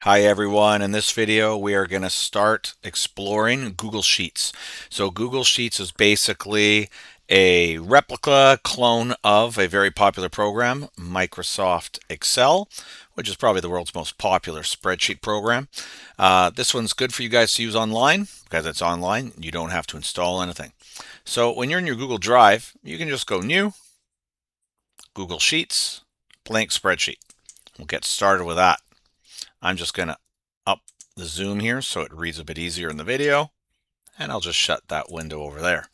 Hi everyone, in this video we are going to start exploring Google Sheets. So Google Sheets is basically a replica clone of a very popular program, Microsoft Excel, which is probably the world's most popular spreadsheet program. This one's good for you guys to use online because it's online. You don't have to install anything. So when you're in your Google Drive, you can just go New, Google Sheets, blank spreadsheet. We'll get started with that. I'm just going to up the zoom here so it reads a bit easier in the video, and I'll just shut that window over there.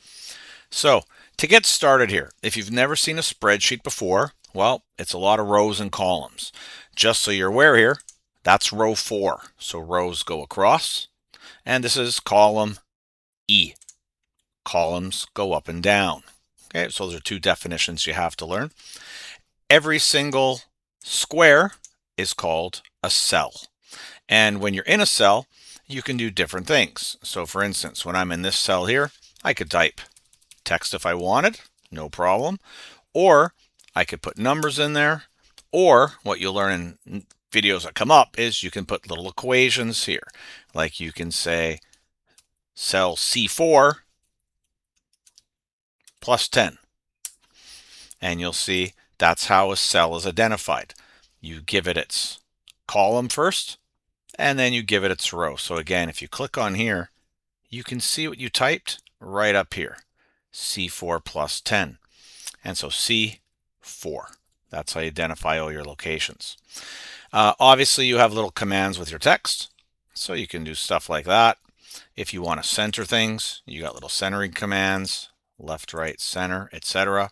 So to get started here, if you've never seen a spreadsheet before, well, it's a lot of rows and columns. Just so you're aware here, that's row 4. So rows go across, and this is column E. Columns go up and down. Okay, so those are two definitions you have to learn. Every single square is called a cell. And when you're in a cell, you can do different things. So for instance, when I'm in this cell here, I could type text if I wanted, no problem. Or I could put numbers in there. Or what you'll learn in videos that come up is you can put little equations here. Like you can say cell C4 plus 10. And you'll see that's how a cell is identified. You give it its column first, and then you give it its row. So again, if you click on here, you can see what you typed right up here, C4 plus 10. And so C4, that's how you identify all your locations. Obviously, you have little commands with your text, so you can do stuff like that. If you want to center things, you got little centering commands, left, right, center, etc.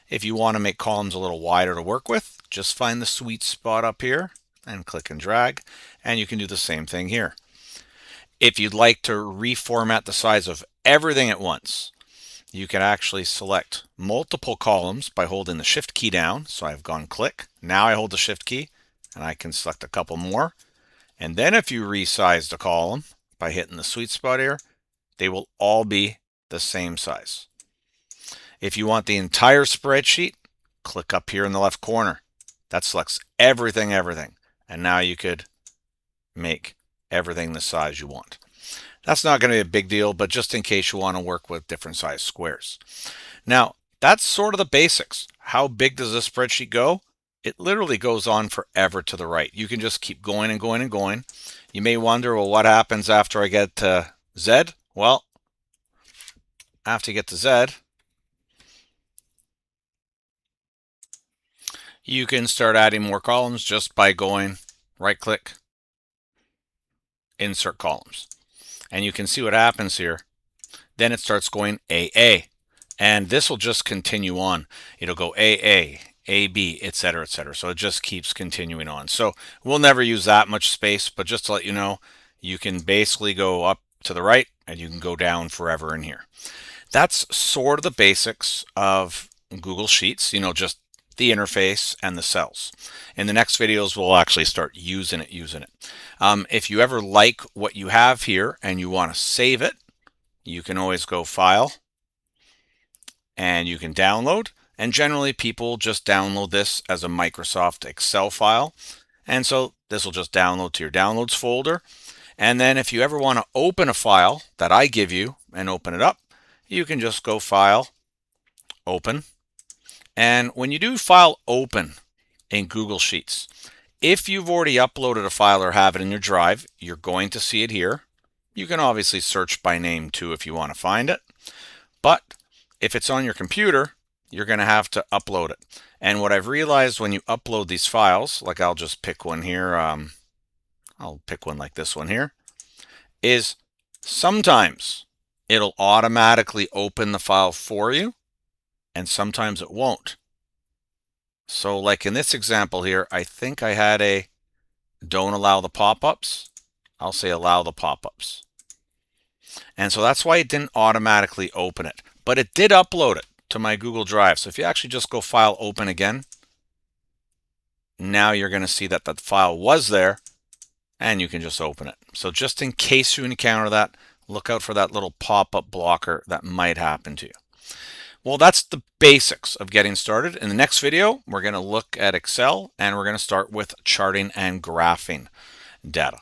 If you want to make columns a little wider to work with, just find the sweet spot up here and click and drag, and you can do the same thing here. If you'd like to reformat the size of everything at once, you can actually select multiple columns by holding the Shift key down. So I've gone click. Now I hold the Shift key and I can select a couple more. And then if you resize the column by hitting the sweet spot here, they will all be the same size. If you want the entire spreadsheet, click up here in the left corner. That selects everything. And now you could make everything the size you want. That's not going to be a big deal, but just in case you want to work with different size squares. Now, that's sort of the basics. How big does this spreadsheet go? It literally goes on forever to the right. You can just keep going and going and going. You may wonder, well, what happens after I get to Z? Well, after you get to Z, you can start adding more columns just by going right-click, insert columns. And you can see what happens here. Then it starts going AA. And this will just continue on. It'll go AA, AB, etc., etc. So it just keeps continuing on. So we'll never use that much space, but just to let you know, you can basically go up to the right and you can go down forever in here. That's sort of the basics of Google Sheets, just the interface and the cells. In the next videos, we'll actually start using it. If you ever like what you have here and you want to save it, you can always go File, and you can download. And generally, people just download this as a Microsoft Excel file. And so this will just download to your Downloads folder. And then if you ever want to open a file that I give you and open it up, you can just go File, Open. And when you do File Open in Google Sheets, if you've already uploaded a file or have it in your drive, you're going to see it here. You can obviously search by name too if you want to find it. But if it's on your computer, you're going to have to upload it. And what I've realized when you upload these files, like I'll just pick one here, I'll pick one like this one here, is sometimes it'll automatically open the file for you, and sometimes it won't. So like in this example here, I think I had a don't allow the pop-ups. I'll say allow the pop-ups. And so that's why it didn't automatically open it. But it did upload it to my Google Drive. So if you actually just go File, Open again, now you're going to see that the file was there and you can just open it. So just in case you encounter that, look out for that little pop-up blocker that might happen to you. Well, that's the basics of getting started. In the next video, we're going to look at Excel and we're going to start with charting and graphing. data.